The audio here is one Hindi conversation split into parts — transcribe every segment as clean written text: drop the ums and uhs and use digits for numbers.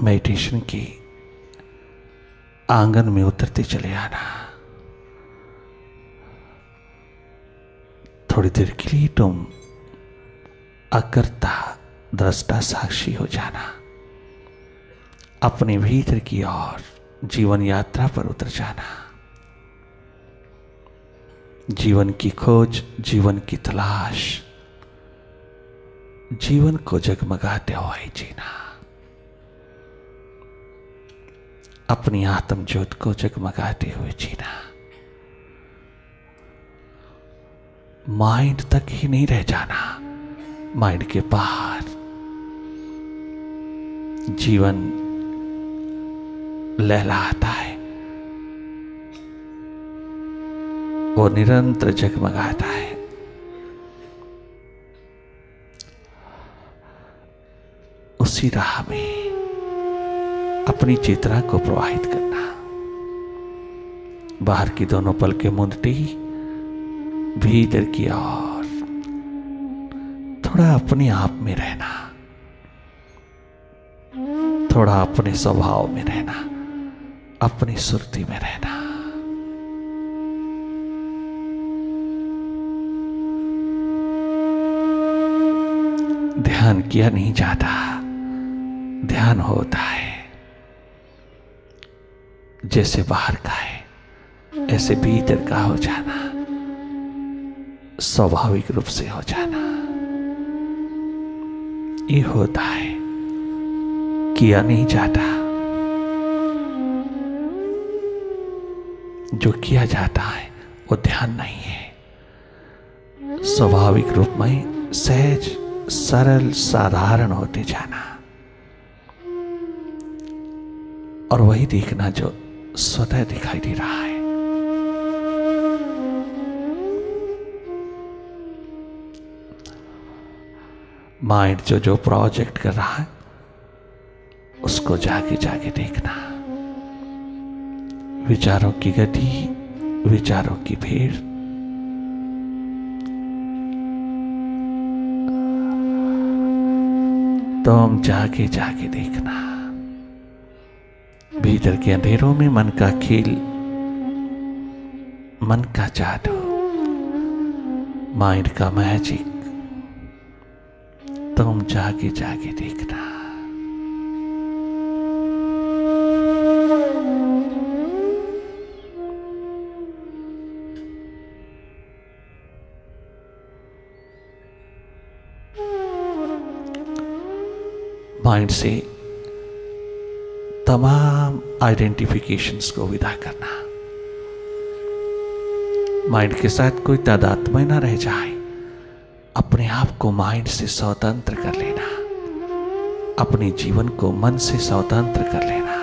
मेडिटेशन की आंगन में उतरते चले आना। थोड़ी देर के लिए तुम अकर्ता दृष्टा साक्षी हो जाना। अपने भीतर की ओर जीवन यात्रा पर उतर जाना। जीवन की खोज, जीवन की तलाश, जीवन को जगमगाते हुए जीना। अपनी आत्म ज्योत को जगमगाते हुए जीना। माइंड तक ही नहीं रह जाना, माइंड के बाहर जीवन लहलाता है, वो निरंतर जगमगाता है। उसी राह में अपनी चेतना को प्रवाहित करना। बाहर की दोनों पलकें मूंदते ही भीतर की ओर थोड़ा अपने आप में रहना, थोड़ा अपने स्वभाव में रहना, अपनी सुरती में रहना। ध्यान किया नहीं जाता, ध्यान होता है। जैसे बाहर का है ऐसे भीतर का हो जाना, स्वाभाविक रूप से हो जाना। ये होता है, किया नहीं जाता। जो किया जाता है वो ध्यान नहीं है। स्वाभाविक रूप में सहज सरल साधारण होते जाना और वही देखना जो स्वतः दिखाई दे रहा है। माइंड जो प्रोजेक्ट कर रहा है उसको जाके जाके देखना। विचारों की गति, विचारों की भीड़, तुम जाके जाके देखना। भीतर के अंधेरों में मन का खेल, मन का जादू, माइंड का मैजिक, तुम जाके जाके देखना। माइंड से तमाम आइडेंटिफिकेशंस को विदा करना। माइंड के साथ कोई तादात्म्य ना रह जाए। अपने आप को माइंड से स्वतंत्र कर लेना, अपने जीवन को मन से स्वतंत्र कर लेना।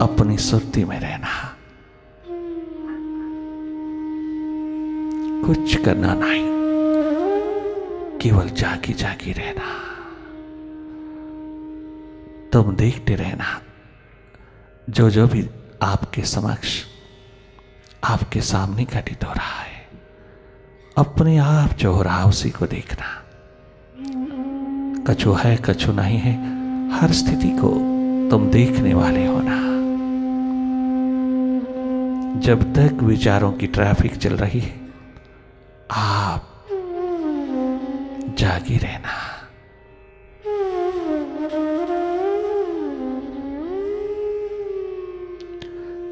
अपनी सुरती में रहना, कुछ करना नहीं, केवल जागी जागी रहना। तुम देखते रहना जो भी आपके समक्ष, आपके सामने घटित हो रहा है। अपने आप जो हो रहा है उसी को देखना। कछु है कछु नहीं है, हर स्थिति को तुम देखने वाले हो ना। जब तक विचारों की ट्रैफिक चल रही है आप जागी रहना।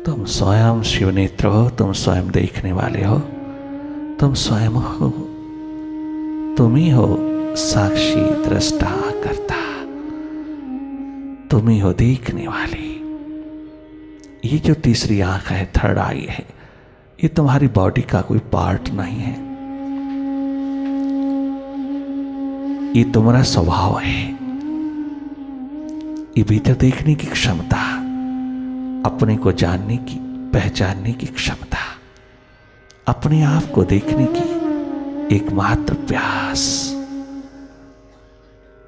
तुम स्वयं शिवनेत्र हो, तुम स्वयं देखने वाले हो, तुम स्वयं हो, तुम ही हो साक्षी दृष्टा करता, तुम ही हो देखने वाली। ये जो तीसरी आंख है, थर्ड आई है, ये तुम्हारी बॉडी का कोई पार्ट नहीं है। ये तुम्हारा स्वभाव है। ये भीतर देखने की क्षमता, अपने को जानने की, पहचानने की क्षमता, अपने आप को देखने की एकमात्र प्यास,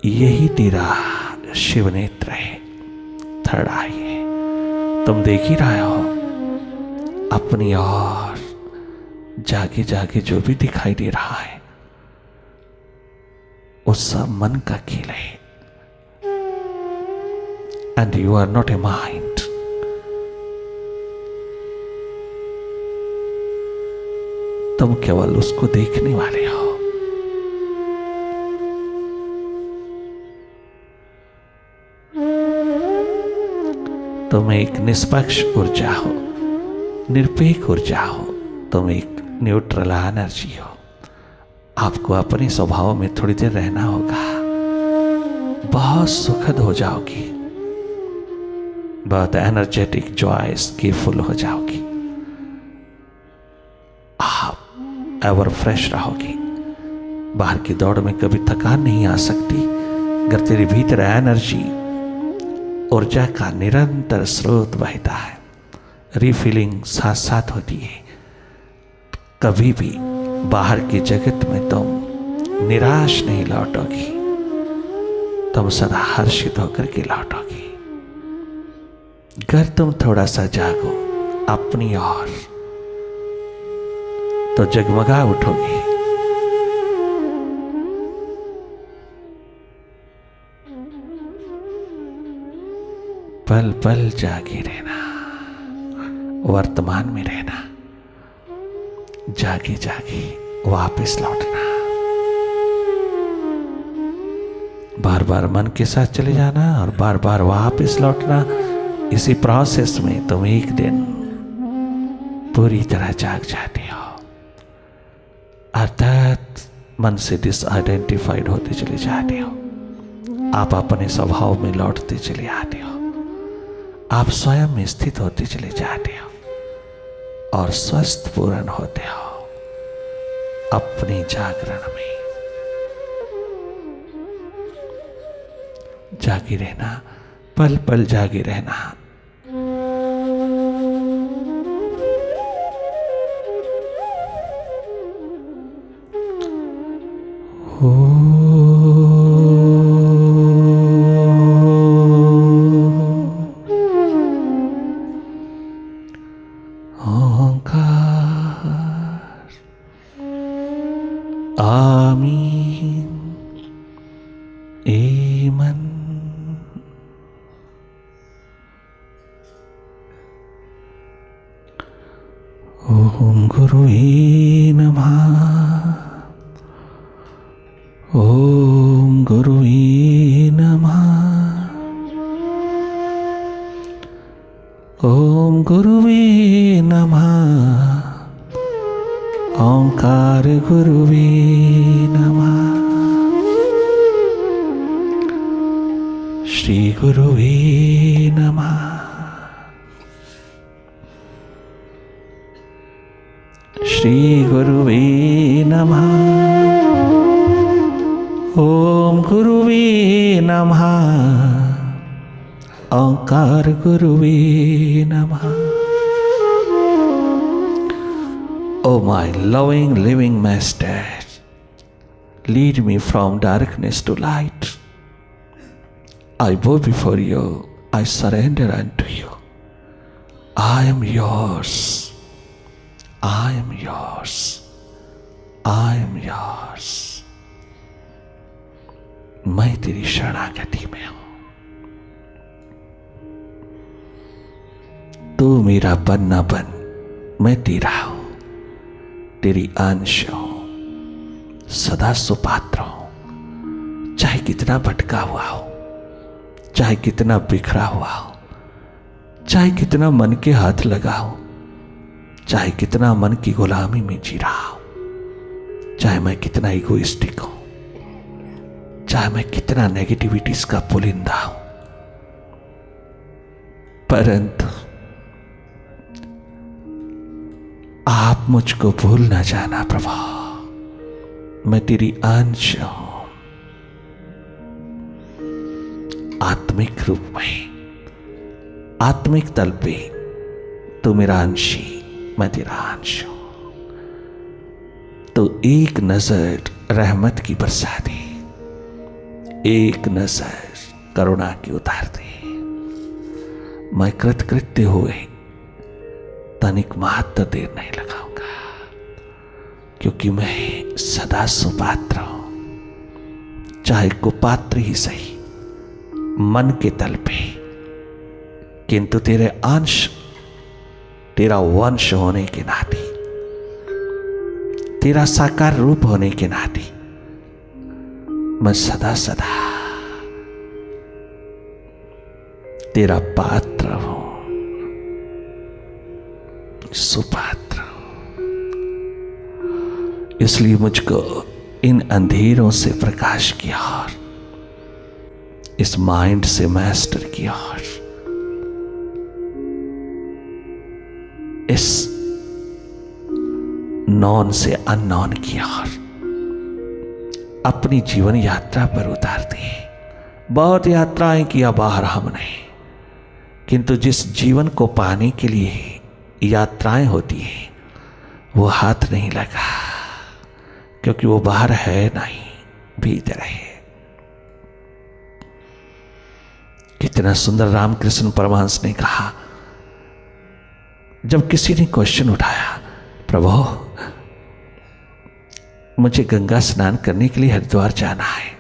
यही तेरा शिवनेत्र है, थर्ड आई है। तुम देख ही रहे हो अपनी ओर जागे जागे जो भी दिखाई दे रहा है वो सब मन का खेल है। And you are not a mind. तुम केवल उसको देखने वाले हो। तुम एक निष्पक्ष ऊर्जा हो, निरपेक्ष ऊर्जा हो, तुम एक न्यूट्रल एनर्जी हो। आपको अपने स्वभाव में थोड़ी देर रहना होगा, बहुत सुखद हो जाओगी, बहुत एनर्जेटिक जॉयस की फुल हो जाओगी। आप एवर फ्रेश रहोगी। बाहर की दौड़ में कभी थकान नहीं आ सकती अगर तेरे भीतर एनर्जी ऊर्जा का निरंतर स्रोत बहता है। रिफिलिंग साथ साथ होती है। कभी भी बाहर की जगत में तुम निराश नहीं लौटोगी, तुम सदा हर्षित होकर के लौटोगी। अगर तुम थोड़ा सा जागो अपनी ओर तो जगमगा उठोगी। पल पल जागे रहना, वर्तमान में रहना, जागे जागे वापस लौटना। बार बार मन के साथ चले जाना और बार बार वापस लौटना। इसी प्रोसेस में तुम एक दिन पूरी तरह जाग जाते हो, अर्थात मन से डिसआइडेंटिफाइड होते चले जाते हो। आप अपने स्वभाव में लौटते चले आते हो। आप स्वयं में स्थित होते चले जाते हो और स्वस्थ पूर्ण होते हो अपने जागरण में। जागे रहना, पल पल जागे रहना। आमीन। एमन। ओम गुरुवे नमः। ओम गुरुवे नमः। ओम गुरुवे नमः। ओंकार गुरुवे नमः। श्री गुरुवे नमः। श्री गुरुवे नमः। ओम गुरुवे नमः। ओंकार गुरुवे नमः। Oh my loving living master, lead me from darkness to light. I bow before you, I surrender unto you. I am yours. I am yours. I am yours. मैं तेरी शरणागति में हूं। तू मेरा बन ना बन, मैं तेरा हूं, तेरी अंश हूं, सदा सुपात्र हूं। चाहे कितना भटका हुआ हो, चाहे कितना बिखरा हुआ हो, चाहे कितना मन के हाथ लगा हो, चाहे कितना मन की गुलामी में जी रहा हो, चाहे मैं कितना इगोइस्टिक हूं, चाहे मैं कितना नेगेटिविटीज का पुलिंदा हूं, परंतु आप मुझको भूल ना जाना प्रभु। मैं तेरी अंश हूं, आत्मिक रूप में, आत्मिक तल पे तू मेरा अंशी, मैं तेरा अंश हूं। तो एक नजर रहमत की बरसा दे, एक नजर करुणा की उतार दे। मैं कृतकृत्य हुए तनिक मात्र देर नहीं लगाऊंगा, क्योंकि मैं सदा सुपात्र हूं, चाहे कुपात्र ही सही मन के तल पे, किंतु तेरे अंश, तेरा वंश होने के नाते, तेरा साकार रूप होने के नाते मैं सदा सदा तेरा पात्र हूं, सुपात्र हूं। इसलिए मुझको इन अंधेरों से प्रकाश की ओर, इस माइंड से मास्टर की ओर, इस नॉन से अननॉन की ओर अपनी जीवन यात्रा पर उतार दी। बहुत यात्राएं किया बाहर हमने, किंतु जिस जीवन को पाने के लिए यात्राएं होती हैं वो हाथ नहीं लगा, क्योंकि वो बाहर है नहीं, भीतर है। कितना सुंदर रामकृष्ण परमहंस ने कहा, जब किसी ने क्वेश्चन उठाया, प्रभु मुझे गंगा स्नान करने के लिए हरिद्वार जाना है,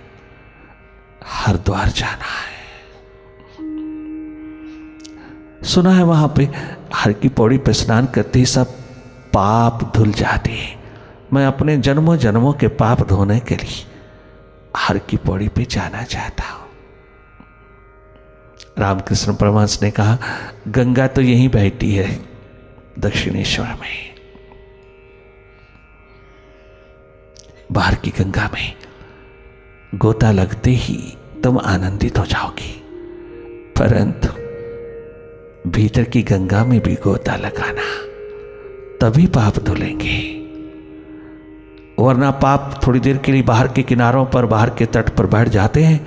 हरिद्वार जाना है, सुना है वहां पे हर की पौड़ी पे स्नान करते ही सब पाप धुल जाते हैं, मैं अपने जन्मों जन्मों के पाप धोने के लिए हर की पौड़ी पे जाना चाहता हूं। रामकृष्ण परमहंस ने कहा, गंगा तो यहीं बहती है दक्षिणेश्वर में, बाहर की गंगा में गोता लगते ही तुम आनंदित हो जाओगी, परंतु भीतर की गंगा में भी गोता लगाना, तभी पाप धुलेंगे। वरना पाप थोड़ी देर के लिए बाहर के किनारों पर, बाहर के तट पर बैठ जाते हैं,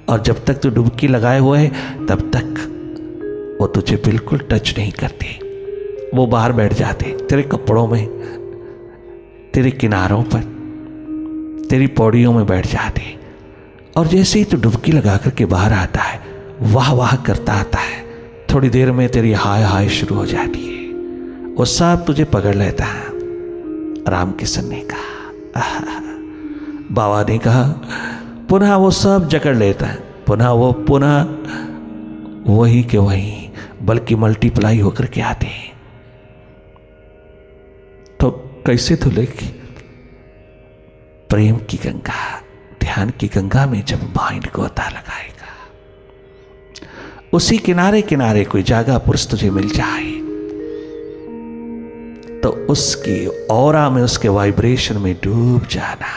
और जब तक तू डुबकी लगाए हुए है तब तक वो तुझे बिल्कुल टच नहीं करते, वो बाहर बैठ जाते तेरे कपड़ों में, तेरे किनारों पर, तेरी पौड़ियों में बैठ जाते। और जैसे ही तू डुबकी लगा करके बाहर आता है, वाह वाह करता आता है, थोड़ी देर में तेरी हाय हाय शुरू हो जाती है, वो सब तुझे पकड़ लेता है। रामकृष्ण ने कहा, बाबा ने कहा, पुनः वो सब जकड़ लेता है, पुनः वही के वही, बल्कि मल्टीप्लाई होकर के आते हैं। तो कैसे धुलेगी? प्रेम की गंगा, ध्यान की गंगा में जब माइंड गोता लगाएगा, उसी किनारे किनारे कोई जागा पुरुष तुझे मिल जाए तो उसकी ऑरा में, उसके वाइब्रेशन में डूब जाना।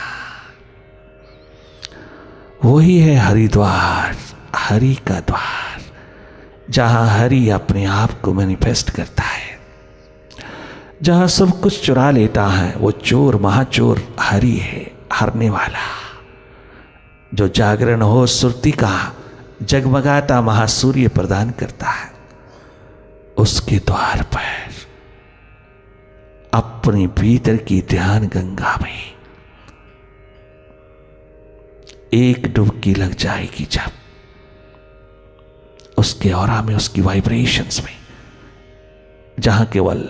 वही है हरिद्वार, हरि का द्वार, जहां हरि अपने आप को मैनिफेस्ट करता है, जहां सब कुछ चुरा लेता है। वो चोर, महाचोर हरि है, हारने वाला, जो जागरण हो सुरती का जगमगाता महासूर्य प्रदान करता है। उसके द्वार पर अपने भीतर की ध्यान गंगा में एक डुबकी लग जाएगी, जब उसके ऑरा में, उसकी वाइब्रेशंस में, जहां केवल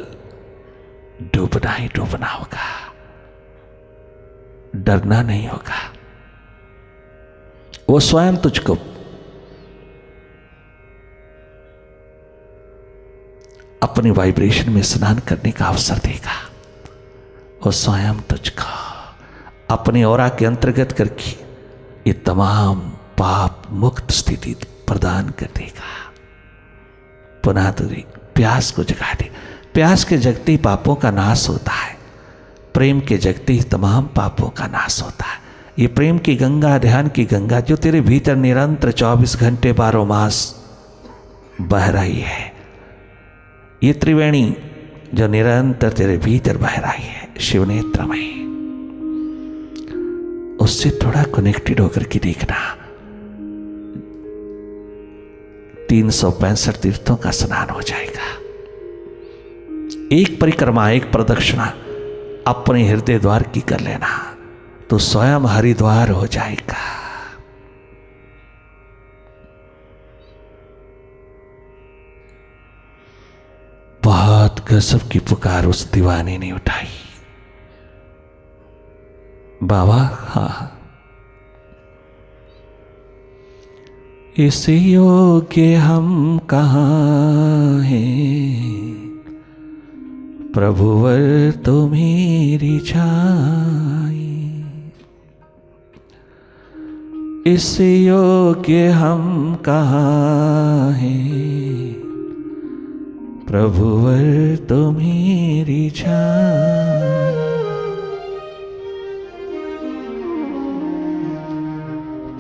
डूबना ही डूबना होगा, डरना नहीं होगा। वो स्वयं तुझको अपने वाइब्रेशन में स्नान करने का अवसर देगा। वो स्वयं तुझको अपने ऑरा के अंतर्गत करके ये तमाम पाप मुक्त स्थिति प्रदान कर देगा। पुनः तुझे प्यास को जगा दे। प्यास के जगते ही पापों का नाश होता है, प्रेम के जगते ही तमाम पापों का नाश होता है। ये प्रेम की गंगा, ध्यान की गंगा जो तेरे भीतर निरंतर 24 घंटे 12 मास बह रही है, ये त्रिवेणी जो निरंतर तेरे भीतर बह रही है शिवनेत्र में, उससे थोड़ा कनेक्टेड होकर के देखना। 365 तीर्थों का स्नान हो जाएगा। एक परिक्रमा, एक प्रदक्षिणा अपने हृदय द्वार की कर लेना तो स्वयं हरिद्वार हो जाएगा। बहुत गजब की पुकार उस दीवाने ने उठाई। बाबा, हाँ, इस योग्य हम कहाँ हैं, प्रभुवर तो मेरी छाई। इस योग्य हम कहाँ हैं, प्रभुवर तो मेरी छाई।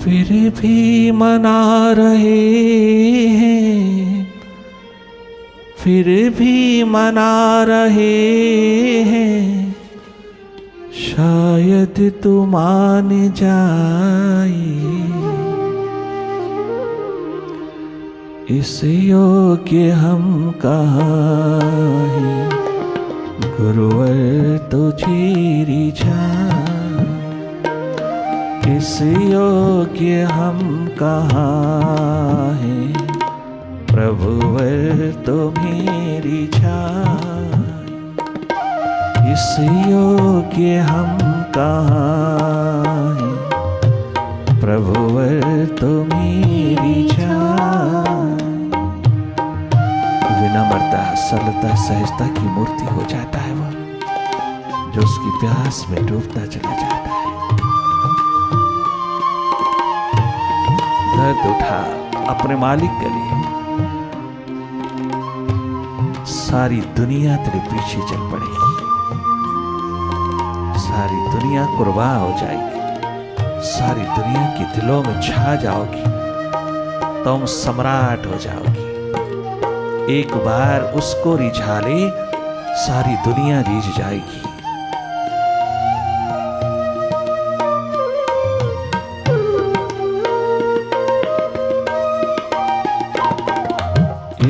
फिर भी मना रहे हैं, फिर भी मना रहे हैं, शायद तू मान जाए। इस योग्य हम कहाँ हैं, गुरुवर तुझे रिझाए। इस योग्य हम कहाँ हैं, प्रभुवर तो मेरी छाई। इस योग्य हम कहाँ हैं, प्रभुवर तो मेरी छाई। विनम्रता, सरलता, सहजता की मूर्ति हो जाता है वह जो उसकी प्यास में डूबता चला जाता है। दर्द उठा अपने मालिक के लिए, सारी दुनिया तेरे पीछे चल पड़ेगी, सारी दुनिया कुर्बान हो जाएगी, सारी दुनिया के दिलों में छा जाओगी, तुम सम्राट हो जाओगी। एक बार उसको रिझा ले, सारी दुनिया रिझ जाएगी।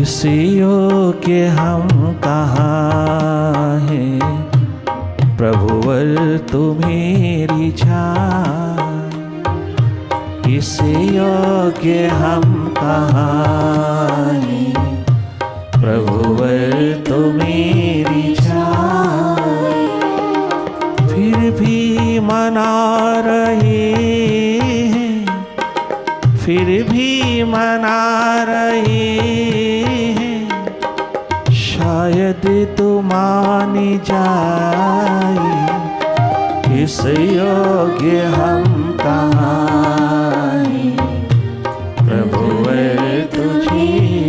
इस योग्य हम कहाँ हैं, प्रभुवर तू मेरी छाई। इस योग्य हम कहाँ हैं, प्रभुवर तू मेरी छाई। फिर भी मना रहे हैं, फिर भी मना रहे हैं, शायद तू मान जाए। इस योग्य हम कहाँ हैं, प्रभुवर तुझे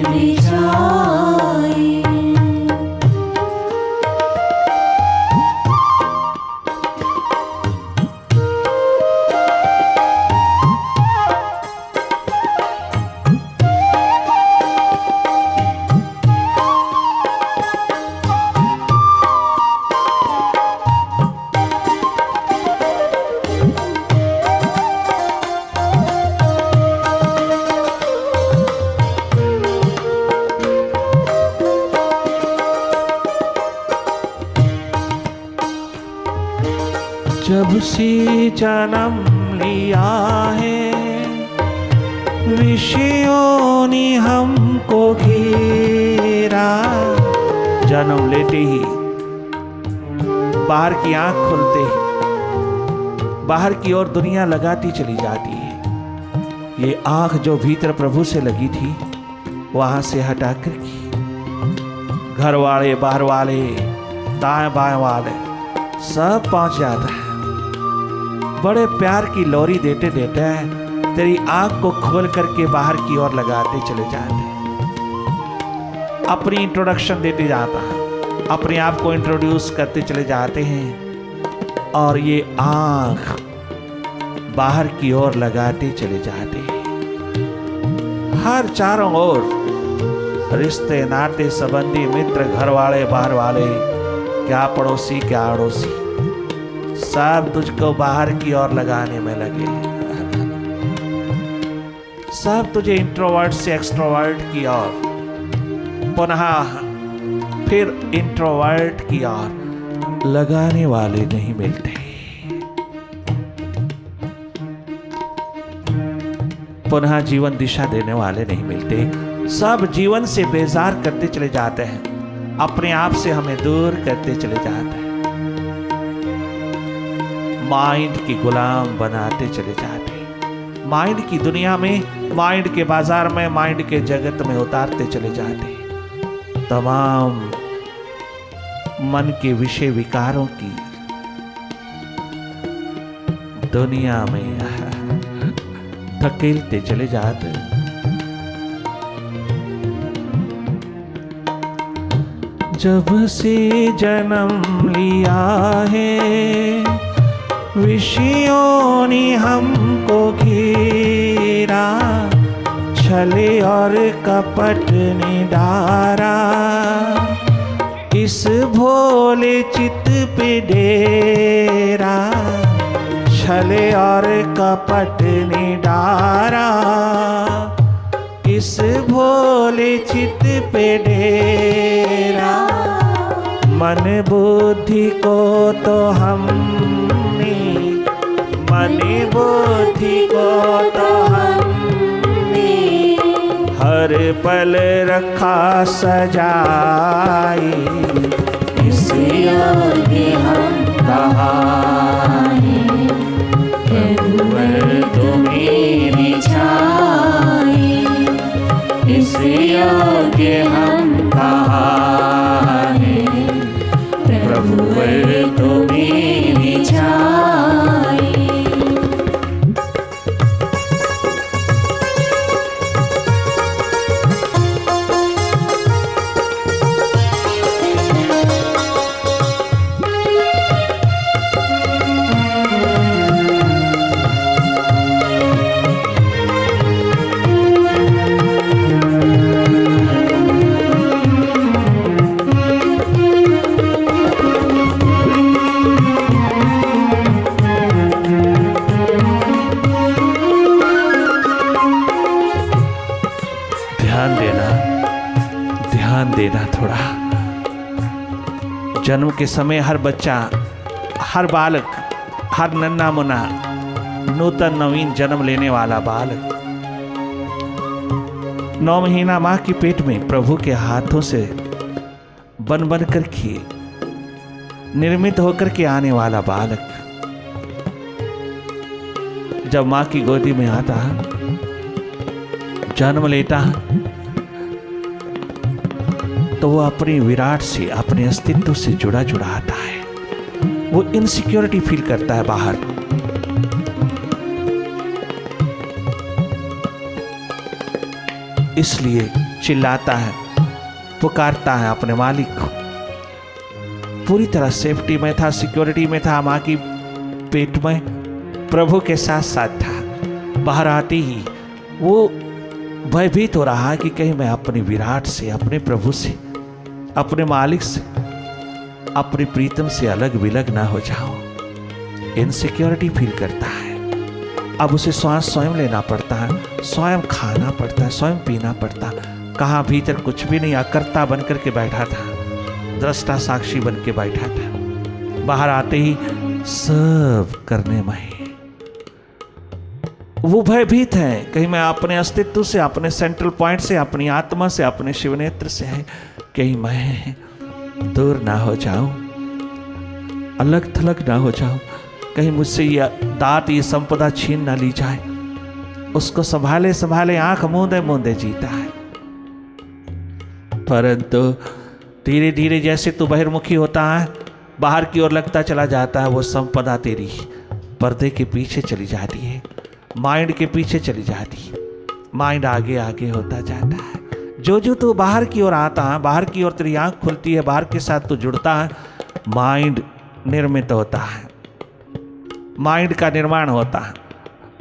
रिझाए। जब से जन्म लिया है, विषयों ने हमको घेरा। जन्म लेते ही, बाहर की आंख खुलते ही बाहर की ओर दुनिया लगाती चली जाती है। ये आंख जो भीतर प्रभु से लगी थी, वहां से हटा कर की घर वाले, बाहर वाले, दाएं बाएं वाले सब पहुंच जाता है। बड़े प्यार की लोरी देते देते हैं, तेरी आंख को खोल करके बाहर की ओर लगाते चले जाते हैं। अपनी इंट्रोडक्शन देते जाता है, अपने आप को इंट्रोड्यूस करते चले जाते हैं, और ये आंख बाहर की ओर लगाते चले जाते हैं। हर चारों ओर रिश्ते, नाते, संबंधी, मित्र, घर वाले, बाहर वाले, क्या पड़ोसी क्या अड़ोसी, सब तुझको बाहर की ओर लगाने में लगे। सब तुझे इंट्रोवर्ट से एक्सट्रोवर्ट की ओर, पुनः फिर इंट्रोवर्ट की ओर लगाने वाले नहीं मिलते। पुनः जीवन दिशा देने वाले नहीं मिलते। सब जीवन से बेजार करते चले जाते हैं। अपने आप से हमें दूर करते चले जाते हैं, माइंड के गुलाम बनाते चले जाते हैं, माइंड की दुनिया में, माइंड के बाजार में, माइंड के जगत में उतारते चले जाते हैं। तमाम मन के विषय विकारों की दुनिया में धकेलते चले जाते हैं। जब से जन्म लिया है विषयों ने हमको घेरा, छले और कपट ने डारा, इस भोले चित पे डेरा, छले और कपट ने डारा, इस भोले चित पे डेरा। मन बुद्धि को तो हमने, मन बुद्धि को तो हमने हर पल रखा सजाए, इस योग्य हम कहाए, प्रभुवर तुम्हें रिझाए, इस योग्य हम कहाए, प्रभुवर तुम्हें रिझाए। ध्यान देना थोड़ा। जन्म के समय हर बच्चा, हर बालक, हर नन्हा मुन्ना, नूतन नवीन जन्म लेने वाला बालक 9 महीना मां की पेट में प्रभु के हाथों से बन बन कर के निर्मित होकर के आने वाला बालक जब मां की गोदी में आता, जन्म लेता, तो वो अपने विराट से, अपने अस्तित्व से जुड़ा जुड़ा आता है। वो इनसिक्योरिटी फील करता है बाहर। इसलिए चिल्लाता है, पुकारता है अपने मालिक को। पूरी तरह सेफ्टी में था, सिक्योरिटी में था, मां की पेट में प्रभु के साथ साथ था। बाहर आते ही वो भयभीत हो रहा है कि कहीं मैं अपने विराट से, अपने प्रभु से, अपने मालिक से, अपने प्रीतम से अलग विलग ना हो जाऊं। इनसिक्योरिटी फील करता है। अब उसे श्वास स्वयं लेना पड़ता है, स्वयं खाना पड़ता है, स्वयं पीना पड़ता। कहाँ भीतर कुछ भी नहीं, अकर्ता बन करके बैठा था, दृष्टा साक्षी बन के बैठा था। बाहर आते ही सब करने में वो भयभीत है, कहीं मैं अपने अस्तित्व से, अपने सेंट्रल पॉइंट से, अपनी आत्मा से, अपने शिवनेत्र से है, कहीं मैं दूर ना हो जाऊं, अलग थलग ना हो जाऊं, कहीं मुझसे ये दात, ये संपदा छीन ना ली जाए। उसको संभाले संभाले आंख मूंदे मूंदे जीता है। परंतु धीरे धीरे जैसे तू बहिर्मुखी होता है, बाहर की ओर लगता चला जाता है, वो संपदा तेरी पर्दे के पीछे चली जाती है, माइंड के पीछे चली जाती है। माइंड आगे आगे होता जाता है। जो जो तू बाहर की ओर आता है, बाहर की ओर तेरी आंख खुलती है, बाहर के साथ तू जुड़ता है, माइंड निर्मित होता है, माइंड का निर्माण होता है,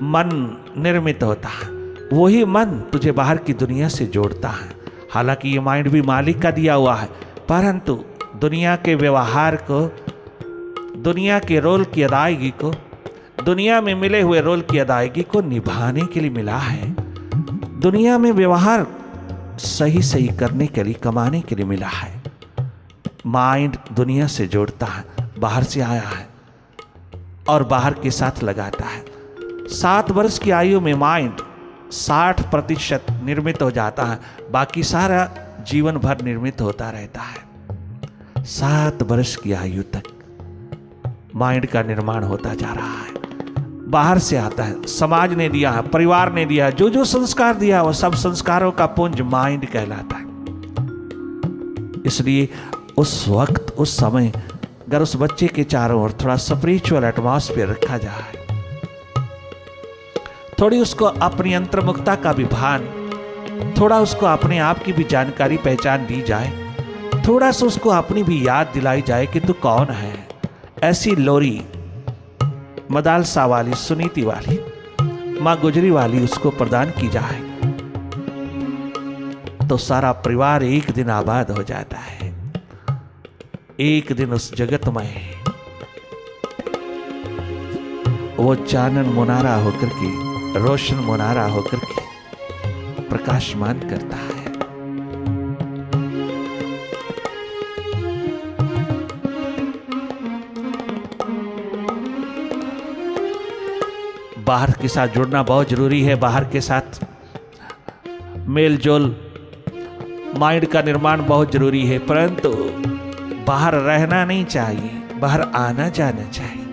मन निर्मित होता है। वही मन तुझे बाहर की दुनिया से जोड़ता है। हालांकि ये माइंड भी मालिक का दिया हुआ है, परंतु दुनिया के व्यवहार को, दुनिया के रोल की अदायगी को, दुनिया में मिले हुए रोल की अदायगी को निभाने के लिए मिला है। दुनिया में व्यवहार सही सही करने के लिए, कमाने के लिए मिला है। माइंड दुनिया से जोड़ता है, बाहर से आया है और बाहर के साथ लगाता है। 7 वर्ष की आयु में माइंड 60% निर्मित हो जाता है, बाकी सारा जीवन भर निर्मित होता रहता है। 7 वर्ष की आयु तक माइंड का निर्माण होता जा रहा है। बाहर से आता है, समाज ने दिया है, परिवार ने दिया, जो जो संस्कार दिया वो सब संस्कारों का पुंज माइंड कहलाता है। इसलिए उस वक्त, उस समय अगर उस बच्चे के चारों ओर थोड़ा स्पिरिचुअल एटमॉस्फेयर रखा जाए, थोड़ी उसको अपनी अंतर्मुखता का भी भान, थोड़ा उसको अपने आप की भी जानकारी पहचान दी जाए, थोड़ा सा उसको अपनी भी याद दिलाई जाए कि तू कौन है, ऐसी लोरी मदालसा वाली, सुनीति वाली, मां गुजरी वाली उसको प्रदान की जाए तो सारा परिवार एक दिन आबाद हो जाता है। एक दिन उस जगत में वो चानन मुनारा होकर के, रोशन मुनारा होकर के प्रकाशमान करता है। बाहर के साथ जुड़ना बहुत जरूरी है, बाहर के साथ मेल जोल, माइंड का निर्माण बहुत जरूरी है, परंतु बाहर रहना नहीं चाहिए, बाहर आना जाना चाहिए,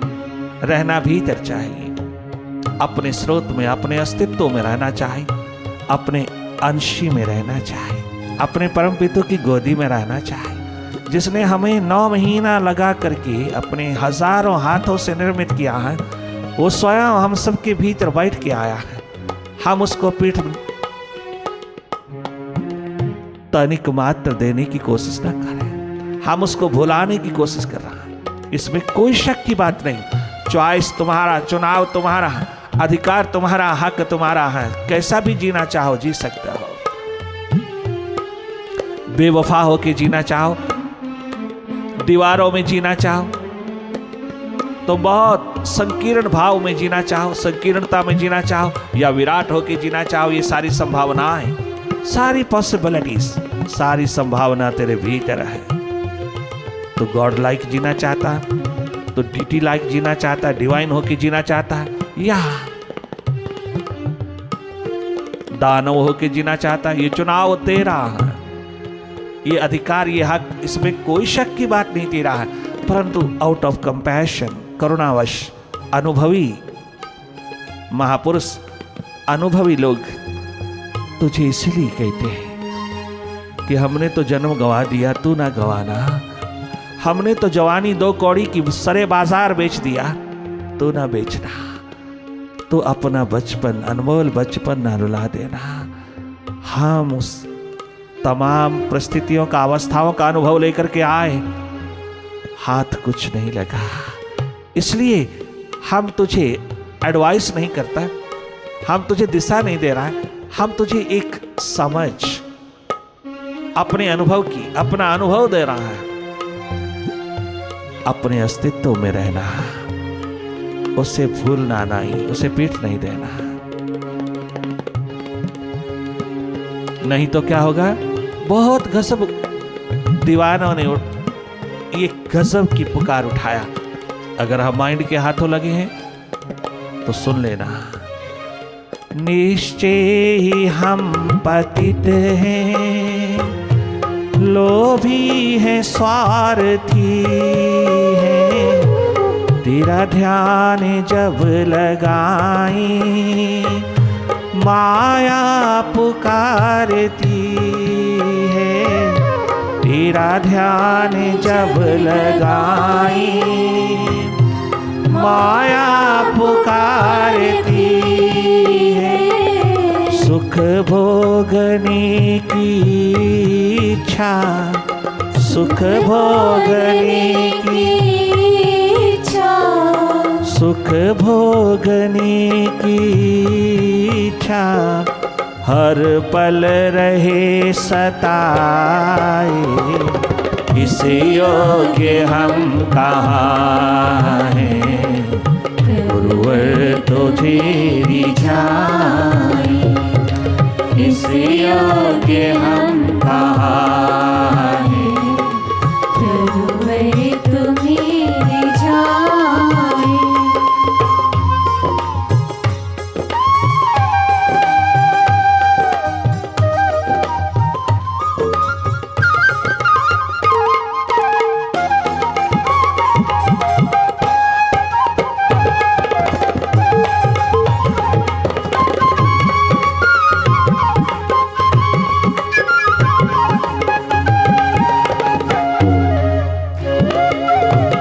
रहना भीतर चाहिए, अपने स्रोत में, अपने अस्तित्व में रहना चाहिए, अपने अंशी में रहना चाहिए, अपने परम पिता की गोदी में रहना चाहिए, जिसने हमें 9 महीना लगा करके अपने हजारों हाथों से निर्मित किया है। वो स्वयं हम सबके भीतर बैठ के आया है। हम उसको पीठ तनिक मात्र देने की कोशिश न करें, हम उसको भुलाने की कोशिश कर रहे हैं। इसमें कोई शक की बात नहीं। चॉइस तुम्हारा, चुनाव तुम्हारा, अधिकार तुम्हारा, हक तुम्हारा है। कैसा भी जीना चाहो जी सकते हो। बेवफा होके जीना चाहो, दीवारों में जीना चाहो, तो बहुत संकीर्ण भाव में जीना चाहो, संकीर्णता में जीना चाहो, या विराट होके जीना चाहो, ये सारी संभावनाएं, सारी पॉसिबिलिटीज, सारी संभावना तेरे भीतर है। तो गॉड लाइक जीना चाहता है, तो डीटी लाइक जीना चाहता है, डिवाइन होके जीना चाहता है, या दानव होके जीना चाहता है, ये चुनाव तेरा है, ये अधिकार, ये हक, इसमें कोई शक की बात नहीं तेरा है। परंतु आउट ऑफ कंपैशन, करुणावश, अनुभवी महापुरुष, अनुभवी लोग तुझे इसलिए कहते हैं कि हमने तो जन्म गंवा दिया, तू ना गंवाना। हमने तो जवानी 2 कौड़ी की सरे बाजार बेच दिया, तू ना बेचना। तो अपना बचपन, अनमोल बचपन ना रुला देना। हम उस तमाम परिस्थितियों का, अवस्थाओं का अनुभव लेकर के आए, हाथ कुछ नहीं लगा। इसलिए हम तुझे एडवाइस नहीं करता, हम तुझे दिशा नहीं दे रहा है, हम तुझे एक समझ, अपने अनुभव की, अपना अनुभव दे रहा है। अपने अस्तित्व में रहना, उसे भूलना नहीं, उसे पीठ नहीं देना। नहीं तो क्या होगा, बहुत गजब दीवानों ने ये गजब की पुकार उठाया। अगर हम माइंड के हाथों लगे हैं तो सुन लेना। निश्चय ही हम पतित हैं, लोभी है, स्वार्थी है, तेरा ध्यान जब लगाई माया पुकारती है, तेरा ध्यान जब लगाई माया पुकारती है, सुख भोगने की इच्छा, सुख भोगने की इच्छा, सुख भोगने की इच्छा, हर पल रहे सताए, इस योग्य हम कहाँ हैं, गुरुवर तुझे रिझाए, इस योग्य हम कहाँ हैं, गुरुवर तुम्हें रिझाए। है।